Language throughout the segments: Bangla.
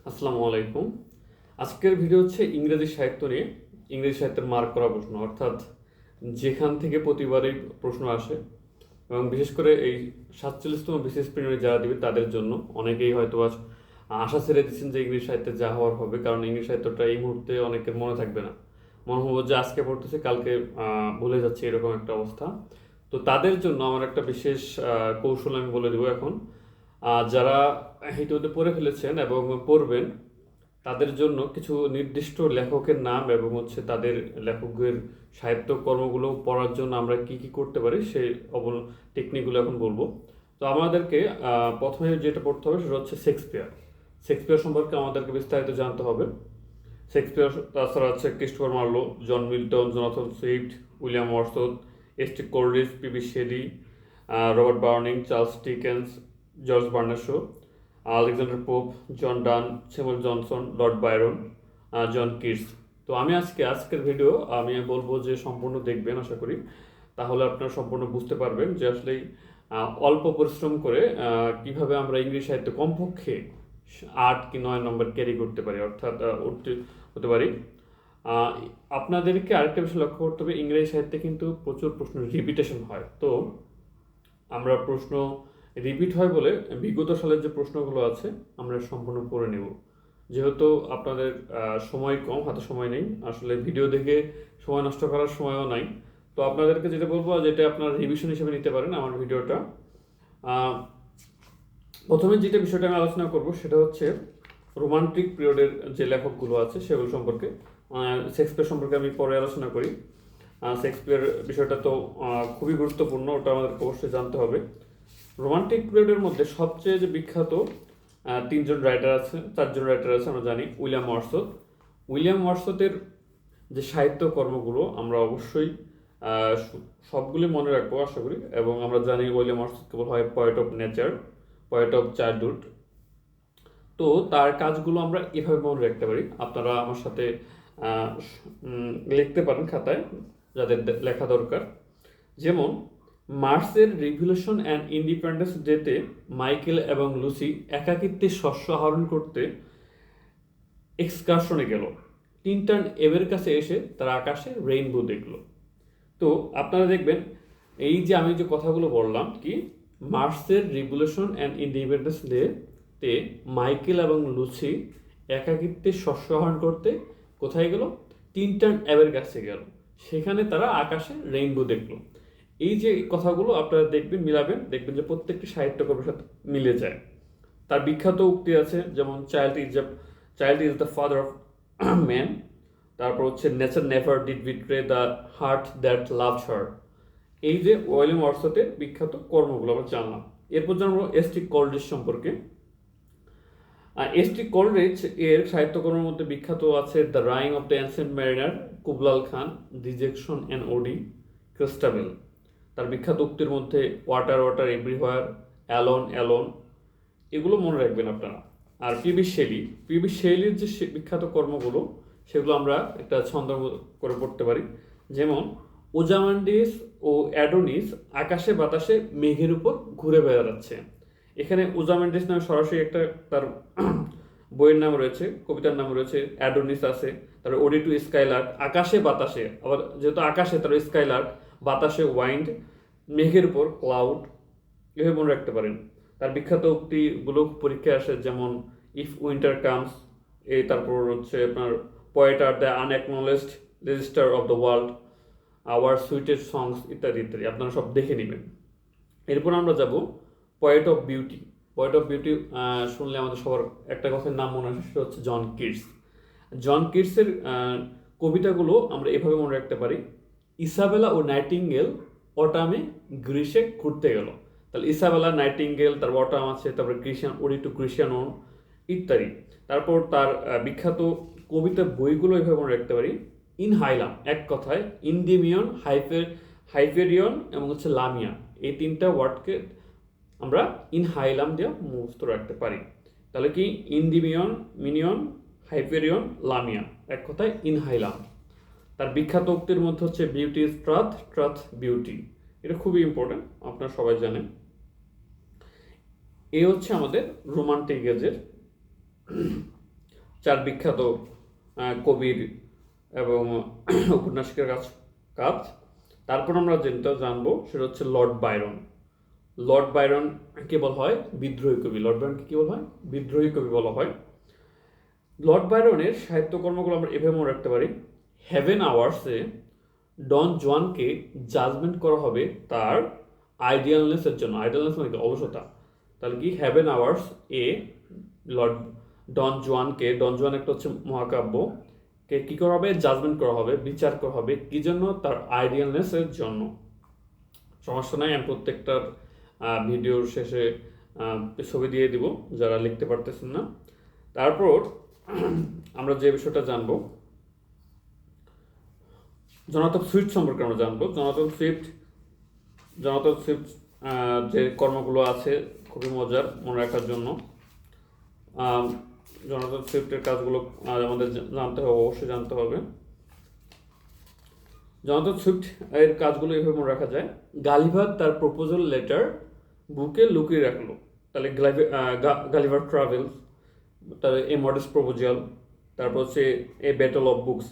আসসালামু আলাইকুম। আজকের ভিডিও হচ্ছে ইংরেজি সাহিত্য নিয়ে। ইংরেজি সাহিত্যের মার্ক করা প্রশ্ন, অর্থাৎ যেখান থেকে প্রতিবারই প্রশ্ন আসে এবং বিশেষ করে এই 47তম বিসিএস প্রিলিমিনারি যারা দিবে তাদের জন্য। অনেকেই হয়তো আজ আশা ছেড়ে দিচ্ছেন যে ইংরেজি সাহিত্যে যা হওয়ার হবে, কারণ ইংরেজি সাহিত্যটা এই মুহূর্তে অনেকের মনে থাকবে না। মনে হবো যে আজকে পড়তেছে কালকে ভুলে যাচ্ছে, এরকম একটা অবস্থা। তো তাদের জন্য আমার একটা বিশেষ কৌশল আমি বলে দেবো এখন। যারা ইতিমধ্যে পড়ে ফেলেছেন এবং পড়বেন, তাদের জন্য কিছু নির্দিষ্ট লেখকের নাম এবং হচ্ছে তাদের লেখকের সাহিত্য কর্মগুলো পড়ার জন্য আমরা কি কি করতে পারি সেই টেকনিকগুলো এখন বলবো। তো আমাদেরকে প্রথমে যেটা পড়তে হবে সেটা হচ্ছে শেক্সপিয়ার। শেক্সপিয়ার সম্পর্কে আমাদেরকে বিস্তারিত জানতে হবে। শেক্সপিয়ার তাছাড়া আছে Christopher Marlowe, John Milton, Jonathan Swift, William Wordsworth, S T Coleridge, P B. Shelley, Robert Browning, Charles Dickens, George Bernard Shaw, Alexander Pope, John Donne, Samuel Johnson, Lord Byron, John Keats. তো আমি আজকের ভিডিও আমি বলবো যে সম্পূর্ণ দেখবেন আশা করি, তাহলে আপনারা সম্পূর্ণ বুঝতে পারবেন যে আসলে অল্প পরিশ্রম করে কিভাবে আমরা ইংরেজি সাহিত্য কমপক্ষে 8 কি 9 নম্বর ক্যারি করতে পারি, অর্থাৎ হতে পারি। আহ, আপনাদেরকে আরেকটা বিষয় লক্ষ্য করতে হবে, ইংরেজি সাহিত্যে কিন্তু প্রচুর প্রশ্ন রিপিটেশন হয়। তো আমরা প্রশ্ন রিপিট হয় বলে বিগত সালের যে প্রশ্নগুলো আছে আমরা সম্পূর্ণ পড়ে নেব। যেহেতু আপনাদের সময় কম, হাতে সময় নেই, আসলে ভিডিও দেখে সময় নষ্ট করার সময়ও নাই। তো আপনাদেরকে যেটা বলবো, যেটা আপনারা রিভিশন হিসেবে নিতে পারেন আমার ভিডিওটা। আহ, প্রথমে যেটা বিষয়টা আমি আলোচনা করব সেটা হচ্ছে রোমান্টিক পিরিয়ডের যে লেখকগুলো আছে সেগুলো সম্পর্কে। শেক্সপিয়ার সম্পর্কে আমি পরে আলোচনা করি। শেক্সপিয়ার বিষয়টা তো খুবই গুরুত্বপূর্ণ, ওটা আমাদেরকে অবশ্যই জানতে হবে। রোমান্টিক পিরিয়ডের মধ্যে সবচেয়ে যে বিখ্যাত চারজন রাইটার আছে আমরা জানি। উইলিয়াম ওয়ার্ডসওয়ার্থের যে সাহিত্য কর্মগুলো আমরা অবশ্যই সবগুলি মনে রাখবো আশা করি। এবং আমরা জানি উইলিয়াম ওয়ার্ডসওয়ার্থকে বলা হয় poet of nature, poet of childhood. তো তার কাজগুলো আমরা এভাবে মনে রাখতে পারি। আপনারা আমার সাথে লিখতে পারেন খাতায়, যাদের লেখা দরকার। যেমন মার্সের রিভলিউশন অ্যান্ড ইন্ডিপেন্ডেন্স ডেতে মাইকেল এবং লুসি একাকিত্বে শস্য আহরণ করতে এক্সকারশনে গেল। টিনটান এবের কাছে এসে তারা আকাশে রেইনবো দেখলো। তো আপনারা দেখবেন, এই যে আমি যে কথাগুলো বললাম, কি মার্সের রিভলিউশন অ্যান্ড ইন্ডিপেন্ডেন্স ডেতে মাইকেল এবং লুসি একাকিত্বে শস্য আহরণ করতে কোথায় গেল? টিনটান এবের কাছে গেল, সেখানে তারা আকাশে রেইনবো দেখলো। এই যে কথাগুলো আপনারা দেখবেন, মিলাবেন, দেখবেন যে প্রত্যেকটি সাহিত্যকর্মের সাথে মিলে যায়। তার বিখ্যাত উক্তি আছে, যেমন child is the father of man. তারপর হচ্ছে nature never did betray the heart that loved her. এই যে উইলিয়াম ওয়ার্ডসওয়ার্থের বিখ্যাত কর্মগুলো আমরা জানলাম। এরপর জানবো এস টি কোলরিজ সম্পর্কে। এস টি কোলরিজ এর সাহিত্যকর্মের মধ্যে বিখ্যাত আছে the rime of the ancient mariner, Kubla Khan, dejection and ode, Christabel. তার বিখ্যাত উক্তির মধ্যে water water everywhere, alone alone, এগুলো মনে রাখবেন আপনারা। আর পিবি শেলির যে বিখ্যাত কর্মগুলো সেগুলো আমরা একটা ছন্দ করে পড়তে পারি। যেমন ওজামান্ডিস ও অ্যাডোনিস আকাশে বাতাসে মেঘের উপর ঘুরে বেড়াচ্ছে। এখানে ওজামান্ডিস নামে সরাসরি একটা তার বইয়ের নাম রয়েছে, কবিতার নাম রয়েছে। অ্যাডোনিস আছে, তারপরে ওডি টু স্কাইলার্ক, আকাশে বাতাসে, আবার যেহেতু আকাশে তার স্কাইলার্ক, বাতাসে ওয়াইন্ড, মেঘের উপর ক্লাউড, এভাবে মনে রাখতে পারেন। তার বিখ্যাত উক্তিগুলো পরীক্ষায় আসে, যেমন ইফ উইন্টার কামস, তারপর হচ্ছে আপনার পয়েট আর the unacknowledged register of the world, our sweetest songs, ইত্যাদি ইত্যাদি আপনারা সব দেখে নেবেন। এরপর আমরা যাব poet of beauty. Poet of beauty শুনলে আমাদের সবার একটা কথার নাম মনে আসে, সেটা হচ্ছে জন কিটস। জন কিটসের কবিতাগুলো আমরা এভাবে মনে রাখতে পারি। ইসাবেলা ও নাইটিঙ্গেল অটামে গ্রীষ্মে ঘুরতে গেল। তাহলে ইসাবেলা, নাইটিঙ্গেল, তার অটাম আছে, তারপরে গ্রীষ্ম, ওডি টু গ্রীষ্মানো, ইত্যাদি। তারপর তার বিখ্যাত কবিতার বইগুলো এভাবে মনে রাখতে পারি। ইন হাইলাম, এক কথায় ইন্ডিমিয়ন, হাইপেরিয়ন এবং হচ্ছে লামিয়া, এই তিনটা ওয়ার্ডকে আমরা ইন হাইলাম দিয়ে মুখস্থ রাখতে পারি। তাহলে কি ইন্ডিমিয়ন, মিনিয়ন, হাইপেরিয়ন, লামিয়া, এক কথায় ইন হাইলাম। তার বিখ্যাত উক্তির মধ্যে হচ্ছে beauty is truth, truth beauty, এটা খুবই ইম্পর্টেন্ট, আপনারা সবাই জানেন। এই হচ্ছে আমাদের রোমান্টিক এজের চার বিখ্যাত কবির এবং উপন্যাসিকের কাজ। তারপর আমরা যেটা জানবো সেটা হচ্ছে লর্ড বায়রন। লর্ড বায়রন কে বলা হয় বিদ্রোহী কবি। লর্ড বায়রনকে কি বলা হয়? বিদ্রোহী কবি বলা হয়। লর্ড বায়রনের সাহিত্যকর্মগুলো আমরা এভাবে মনে রাখতে পারি। হেভেন আওয়ার্সে ডন জুয়ানকে জাজমেন্ট করা হবে তার আইডিয়ালনেসের জন্য। আইডিয়ালনেস মানে কি? অলসতা। তাহলে কি হেভেন আওয়ার্স এ লর্ড ডন জুয়ান একটা হচ্ছে মহাকাব্য কে কি করা হবে? জাজমেন্ট করা হবে, বিচার করা হবে কি জন্য? তার আইডিয়ালনেসের জন্য। সমস্যা নাই, আমি প্রত্যেকটার ভিডিওর শেষে ছবি দিয়ে দিব যারা লিখতে পারতেছেন না। তারপর আমরা যে বিষয়টা জানবো, জোনাথন সুইফট সম্পর্কে আমরা জানবো। জোনাথন সুইফট যে কর্মগুলো আছে খুবই মজার মনে রাখার জন্য। জোনাথন সুইফটের কাজগুলো আমাদের জানতে হবে, অবশ্যই জানতে হবে। জোনাথন সুইফট এর কাজগুলো এভাবে মনে রাখা যায়। গালিভার তার প্রপোজাল লেটার বুকে লুকিয়ে রাখলো। তাহলে গালিভার ট্রাভেলস, তাহলে এ মডেস্ট প্রপোজাল, তারপর হচ্ছে এ ব্যাটল অফ বুকস।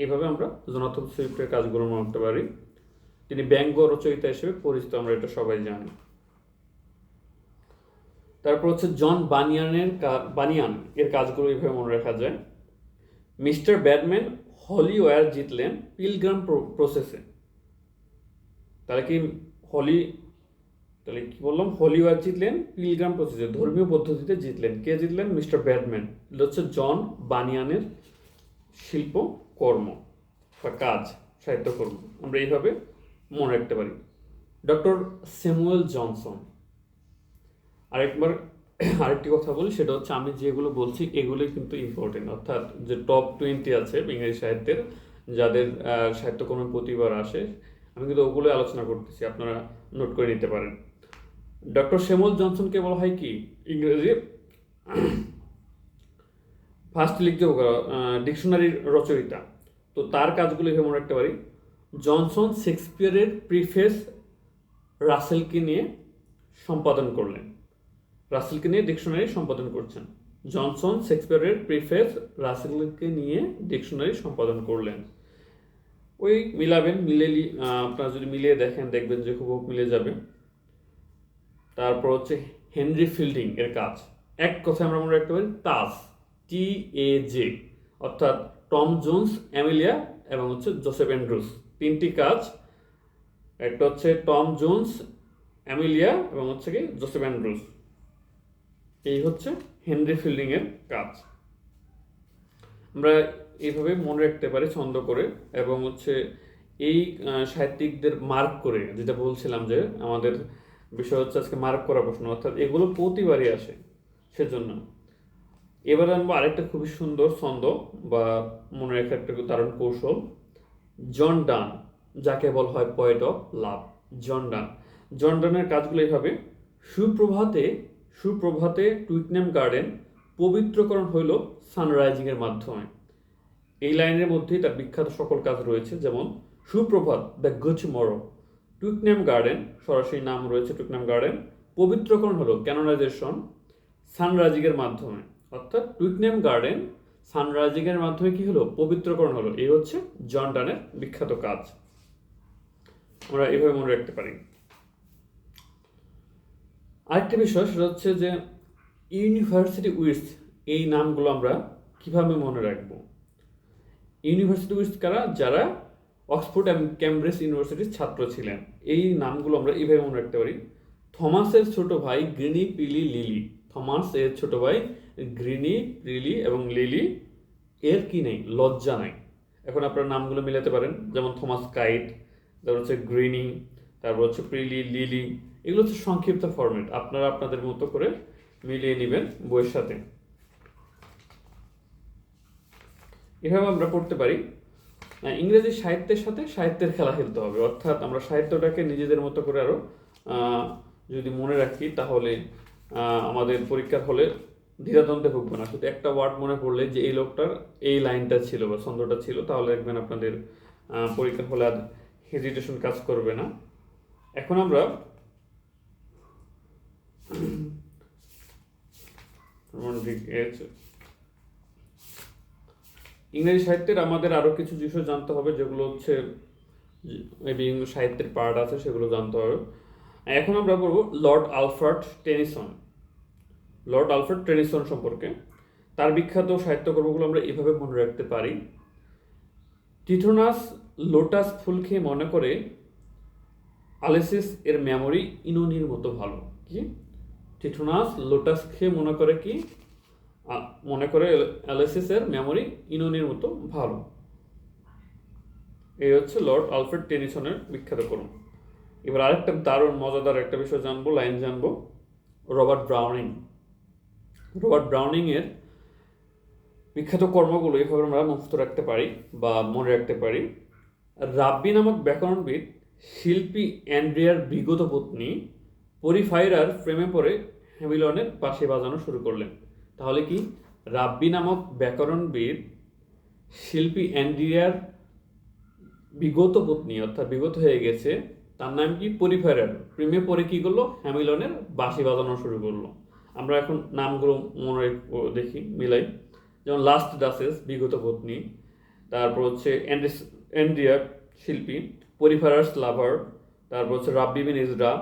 এইভাবে আমরা জোনাথন সুইফটের কাজগুলো মনে রাখতে পারি। তিনি ব্যঙ্গ রচয়িতা হিসেবে পরিচিত, আমরা এটা সবাই জানি। তারপর হচ্ছে জন বানিয়ান এর কাজগুলো এইভাবে মনে রাখা যায়। মিস্টার ব্যাডম্যান হলিওয়্যার জিতলেন পিলগ্রাম প্রসেসে। তাহলে কি হলিওয়্যার জিতলেন পিলগ্রাম প্রসেসে, ধর্মীয় পদ্ধতিতে জিতলেন। কে জিতলেন? Mister Batman. এটা হচ্ছে জন বানিয়ানের শিল্পকর্ম বা কাজ, সাহিত্যকর্ম। আমরা এইভাবে মনে রাখতে পারি। Doctor Samuel Johnson. আরেকটি কথা বলি, সেটা হচ্ছে আমি যেগুলো বলছি এগুলোই কিন্তু ইম্পর্টেন্ট, অর্থাৎ যে টপ 20 আছে ইংরেজি সাহিত্যের, যাদের সাহিত্যকর্মে প্রতিবার আসে, আমি কিন্তু ওগুলোই আলোচনা করতেছি, আপনারা নোট করে নিতে পারেন। ডক্টর স্যামুয়েল জনসনকে বলা হয় কি ইংরেজি ফার্স্ট লিখতে ডিকশনারির রচয়িতা। তো তার কাজগুলো এভাবে মনে রাখতে পারি। জনসন শেক্সপিয়ারের প্রিফেস রাসেলকে নিয়ে সম্পাদন করলেন। রাসেলকে নিয়ে ডিকশনারি সম্পাদন করছেন। জনসন শেক্সপিয়ারের প্রিফেস রাসেলকে নিয়ে ডিকশনারি সম্পাদন করলেন। ওই মিলাবেন, আপনারা যদি মিলিয়ে দেখবেন যে খুব মিলে যাবে। তারপর হচ্ছে হেনরি ফিল্ডিং এর কাজ। এক কথায় আমরা মনে রাখতে পারি তাজ, TAJ, অর্থাৎ টম জোন্স, অ্যামেলিয়া এবং হচ্ছে জোসেফ অ্যান্ড্রুস। তিনটি কাজ, একটা হচ্ছে টম জোন্স, অ্যামেলিয়া এবং হচ্ছে কি জোসেফ অ্যান্ড্রুস। এই হচ্ছে হেনরি ফিল্ডিং এর কাজ। আমরা এইভাবে মনে রাখতে পারি ছন্দ করে, এবং হচ্ছে এই সাহিত্যিকদের মার্ক করে, যেটা বলছিলাম যে আমাদের বিষয় হচ্ছে আজকে মার্ক করা প্রশ্ন, অর্থাৎ এগুলো প্রতিবারই আসে, সেজন্য। এবার আনবো আরেকটা খুবই সুন্দর ছন্দ বা মনে রাখার একটা দারুণ কৌশল। জন ডান, যাকে বলা হয় পয়েট অফ লাভ। জন ডানের কাজগুলো এইভাবে। সুপ্রভাতে টুইটনেম গার্ডেন পবিত্রকরণ হইল সানরাইজিং এর মাধ্যমে। এই লাইনের মধ্যেই তার বিখ্যাত সকল কাজ রয়েছে, যেমন সুপ্রভাত, দ্য গুড মরো। টুইটনেম গার্ডেন, সরাসরি নাম রয়েছে টুইটনেম গার্ডেন, পবিত্রকরণ হলো ক্যানোনাইজেশন সানরাইজিং এর মাধ্যমে। অর্থাৎ টুইটনেম গার্ডেন সানরাইজিং এর মাধ্যমে কি হলো? পবিত্রকরণ হলো। এই হচ্ছে জন ডানের বিখ্যাত কাজ। আমরা এভাবে মনে রাখতে পারি। আরেকটা বিষয় সেটা হচ্ছে যে ইউনিভার্সিটি উইথ, এই নামগুলো আমরা কিভাবে মনে রাখবো? ইউনিভার্সিটি উইথ কারা? যারা অক্সফোর্ড এবং ক্যামব্রিজ ইউনিভার্সিটির ছাত্র ছিলেন। এই নামগুলো আমরা এইভাবে মনে রাখতে পারি। থমাসের ছোট ভাই গ্রিনি, পিলি, লিলি। থমাস এর ছোট ভাই গ্রিনি, পিলি এবং লিলি এর কি নেই? লজ্জা নাই। এখন আপনারা নামগুলো মিলাতে পারেন, যেমন থমাস কাইট, তারপর হচ্ছে গ্রিনি, তারপর হচ্ছে প্রিলি, লিলি। এগুলো হচ্ছে সংক্ষিপ্ত ফরম্যাট, আপনারা আপনাদের মতো করে মিলিয়ে নেবেন বইয়ের সাথে। এভাবে আমরা পড়তে পারি। ইংরেজি সাহিত্যের সাথে সাহিত্যের খেলা খেলতে হবে, অর্থাৎ আমরা সাহিত্যটাকে নিজেদের মতো করে আরও যদি মনে রাখি, তাহলে আমাদের পরীক্ষার হলে দ্বিধাদ্বন্দ্বে ভুগবে না। শুধু একটা ওয়ার্ড মনে পড়লে যে এই লোকটার এই লাইনটা ছিল বা ছন্দটা ছিল, তাহলে দেখবেন আপনাদের পরীক্ষার হলে আর হেজিটেশন কাজ করবে না। এখন আমরা ইংরেজি সাহিত্যের আমাদের আরও কিছু বিষয় জানতে হবে, যেগুলো হচ্ছে মেবি সাহিত্যের পার্ট আছে, সেগুলো জানতে হবে। এখন আমরা বলবো Lord Alfred Tennyson. Lord Alfred Tennyson সম্পর্কে তার বিখ্যাত সাহিত্যকর্মগুলো আমরা এভাবে মনে রাখতে পারি। টিথোনাস লোটাস ফুল খেয়ে মনে করে আলেসিস এর মেমোরি ইনোনির মতো ভালো। কি? টিথোনাস লোটাস খেয়ে মনে করে কি? মনে করে অ্যালেসিসের মেমোরি ইনোনির মতো ভালো। এই হচ্ছে লর্ড আলফ্রেড টেনিসনের বিখ্যাত কর্ম। এবার আরেকটা দারুণ মজাদার একটা বিষয় জানবো, লাইন জানবো, রবার্ট ব্রাউনিং। রবার্ট ব্রাউনিং এর বিখ্যাত কর্মগুলো এইভাবে আমরা মুখস্থ রাখতে পারি বা মনে রাখতে পারি। রাব্বি নামক ব্যাকরণবিদ শিল্পী অ্যান্ড্রিয়ার বিগত পত্নী পরিফাইরার প্রেমে পড়ে হ্যামিলনের বাঁশি বাজানো শুরু করলেন। তাহলে কি? রাব্বি নামক ব্যাকরণবিদ শিল্পী অ্যান্ড্রিয়ার বিগত পত্নী, অর্থাৎ বিগত হয়ে গেছে, তার নাম কি? পরিফাইরার প্রেমে পড়ে কি করলো? হ্যামিলনের বাঁশি বাজানো শুরু করলো। আমরা এখন নামগুলো মনে দেখি, মিলাই। যেমন লাস্ট ডাসেস বিগত পত্নী, তারপর হচ্ছে অ্যান্ড্রিয়ার শিল্পী, পরিফারার্স লাভার, তারপর হচ্ছে রাব্বি বিন ইজরা,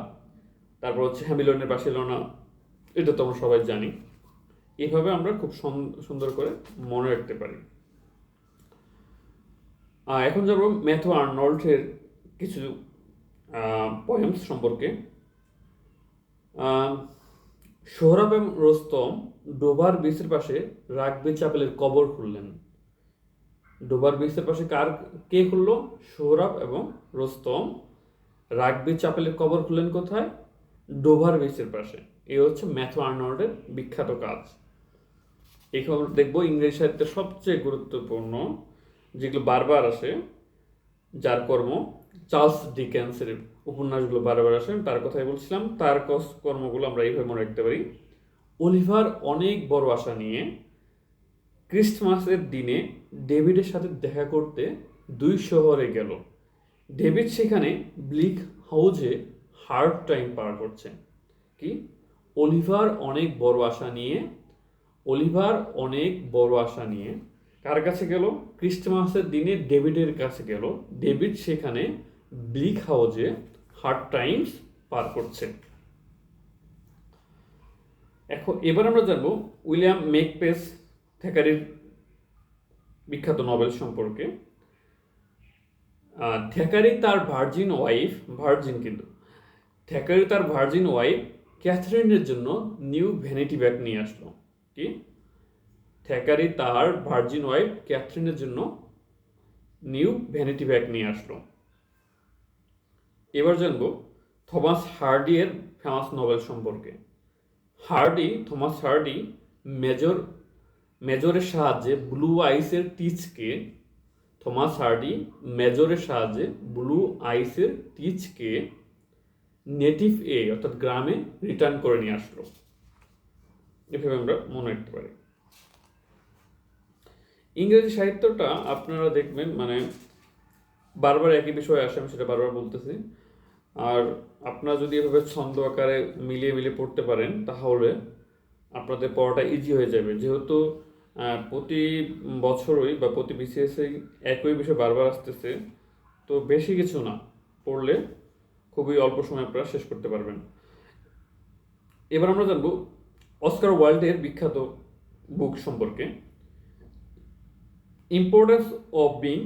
তারপর হচ্ছে হ্যামিলনের বার্সেলোনা, এটা তো আমরা সবাই জানি। এইভাবে আমরা খুব সুন্দর করে মনে রাখতে পারি। এখন যাব ম্যাথু আর্নল্ডের কিছু পোয়েমস সম্পর্কে। সোহরাব এবং রোস্তম ডোবার বিচের পাশে রাগবি চ্যাপেলের কবর খুললেন। ডোবার বিচের পাশে কে খুললো? সোহরাব এবং রোস্তম রাগবি চ্যাপেলের কবর খুললেন কোথায়? ডোভার বিচের পাশে। এই হচ্ছে ম্যাথু আর্নল্ডের বিখ্যাত কাজ। এই খবর দেখবো ইংরেজি সাহিত্যের সবচেয়ে গুরুত্বপূর্ণ, যেগুলো বারবার আসে, যার কর্ম চার্লস ডিকেন্সের উপন্যাসগুলো বারবার আসে, তার কথাই বলছিলাম। তার কর্মগুলো আমরা এইভাবে মনে রাখতে পারি। অলিভার অনেক বড় আশা নিয়ে ক্রিসমাসের দিনে ডেভিডের সাথে দেখা করতে 2 শহরে গেল। ডেভিড সেখানে ব্লিক হাউজে হার্ড টাইম পার করছে। কি? অলিভার অনেক বড় আশা নিয়ে কার কাছে গেল? ক্রিসমাসের দিনে ডেভিডের কাছে গেল। ডেভিড সেখানে ব্লিক হাউজে হার্ড টাইমস পার করছে। এবার আমরা জানবো উইলিয়াম মেকপেস থ্যাকারির বিখ্যাত নভেল সম্পর্কে। থ্যাকারি তার ভার্জিন ওয়াইফ ক্যাথরিনের জন্য নিউ ভ্যানিটি ব্যাগ নিয়ে আসলো। কি? থ্যাকারি তার ভার্জিন ওয়াইফ ক্যাথরিনের জন্য নিউ ভ্যানিটি ব্যাগ নিয়ে আসলো। এবার জানবো থমাস হার্ডি এর ফেমাস নভেল সম্পর্কে। থমাস হার্ডি মেজরের সাহায্যে ব্লু আইসের টিচকে নেটিভ অর্থাৎ গ্রামে রিটার্ন করে নিয়ে আসলো। এভাবে আমরা মনে রাখতে পারি। ইংরেজি সাহিত্যটা আপনারা দেখবেন মানে বারবার একই বিষয় আসে, আমি সেটা বারবার বলতেছি। আর আপনারা যদি এভাবে ছন্দ আকারে মিলিয়ে পড়তে পারেন, তাহলে আপনাদের পড়াটা ইজি হয়ে যাবে। যেহেতু প্রতি বছরই বা প্রতি বিসিএসেই একই বিষয় বারবার আসতেছে, তো বেশি কিছু না, পড়লে খুবই অল্প সময় আপনারা শেষ করতে পারবেন। এবার আমরা জানবো অস্কার ওয়াইল্ডের বিখ্যাত বুক সম্পর্কে। Importance of being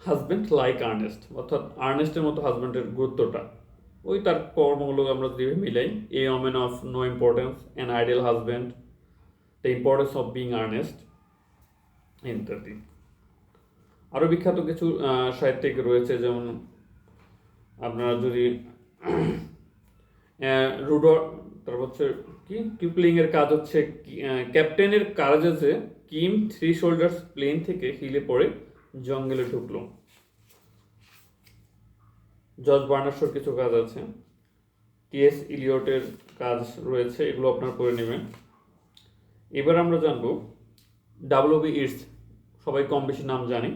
husband like Earnest, অর্থাৎ আর্নেস্টের মতো হাজব্যান্ডের গুরুত্বটা। ওই তার কর্মগুলো আমরা যদি মিলাই, a woman of no importance, an ideal husband, the importance of being earnest ইত্যাদি। আরও বিখ্যাত কিছু সাহিত্যিক রয়েছে, যেমন আপনারা যদি তারপর হচ্ছে কি কিপলিংয়ের কাজ হচ্ছে ক্যাপ্টেনের কারাজে কিম 3 সোল্ডার্স প্লেন থেকে হিলে পড়ে জঙ্গলে ঢুকলো। জর্জ বার্নার্সের কিছু কাজ আছে, টি.এস. ইলিয়টের কাজ রয়েছে, এগুলো আপনারা পড়ে নেবেন। এবার আমরা জানবো ডাব্লিউ.বি. ইটস, সবাই কম বেশি নাম জানি।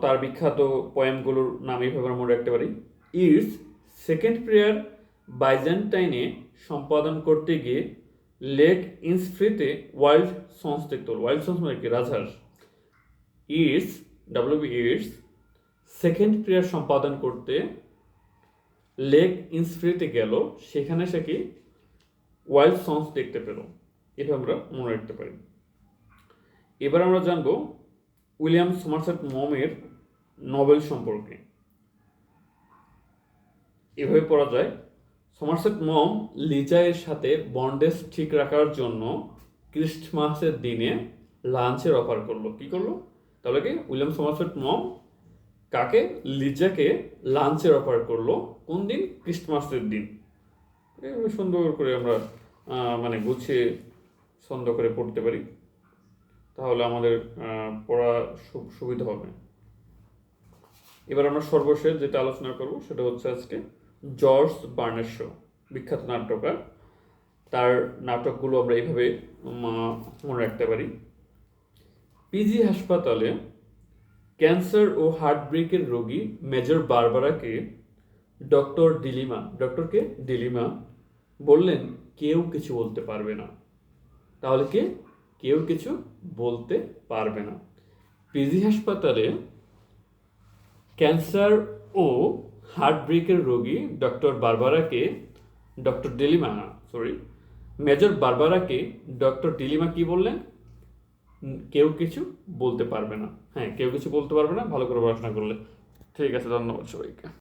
তার বিখ্যাত পোয়েমগুলোর নাম এইভাবে আমরা মনে রাখতে পারি। ইটস সেকেন্ড প্রেয়ার বাইজেন্টাইনে সম্পাদন করতে গিয়ে লেক ইন্সফ্রিতে ওয়াইল্ড সন্স দেখতে হলো। ওয়াইল্ড সন্স মানে কি? রাজহাঁস। ইটস ইটস সেকেন্ড ক্রিয়া সম্পাদন করতে লেক ইন্সফ্রিতে গেল, সেখানে সে কি ওয়াইল্ড সংস দেখতে পেল। এটা আমরা মনে রাখতে পারি। এবার আমরা জানবো উইলিয়াম সমারসেট মমের নভেল সম্পর্কে। এভাবে পড়া যায়, সমারসেট মম লিজায়ের সাথে বন্ডেজ ঠিক রাখার জন্য ক্রিস্টমাসের দিনে লাঞ্চের অফার করলো। কি করলো? তাহলে কি উইলিয়াম সমারসেট মম কাকে? লিজাকে লাঞ্চের অফার করলো। কোন দিন? ক্রিস্টমাসের দিন। এইভাবে সুন্দর করে আমরা মানে গুছিয়ে সুন্দর করে পড়তে পারি, তাহলে আমাদের পড়া সুবিধা হবে। এবার আমরা সর্বশেষ যেটা আলোচনা করব সেটা হচ্ছে আজকে জর্জ বার্নার্ড শো, বিখ্যাত নাট্যকার। তার নাটকগুলো আমরা এইভাবে মনে রাখতে পারি। পিজি হাসপাতালে ক্যান্সার ও হার্টব্রেকের রোগী মেজর বারবারাকে ডক্টরকে ডিলিমা বললেন কেউ কিছু বলতে পারবে না। তাহলে কেউ কিছু বলতে পারবে না। পিজি হাসপাতালে ক্যান্সার ও হার্টব্রেকের রোগী মেজর বারবারাকে ডক্টর ডিলিমা কি বললেন? কেউ কিছু বলতে পারবে না। হ্যাঁ, কেউ কিছু বলতে পারবে না, ভালো করে পড়াশোনা করলে। ঠিক আছে, ধন্যবাদ সবাইকে।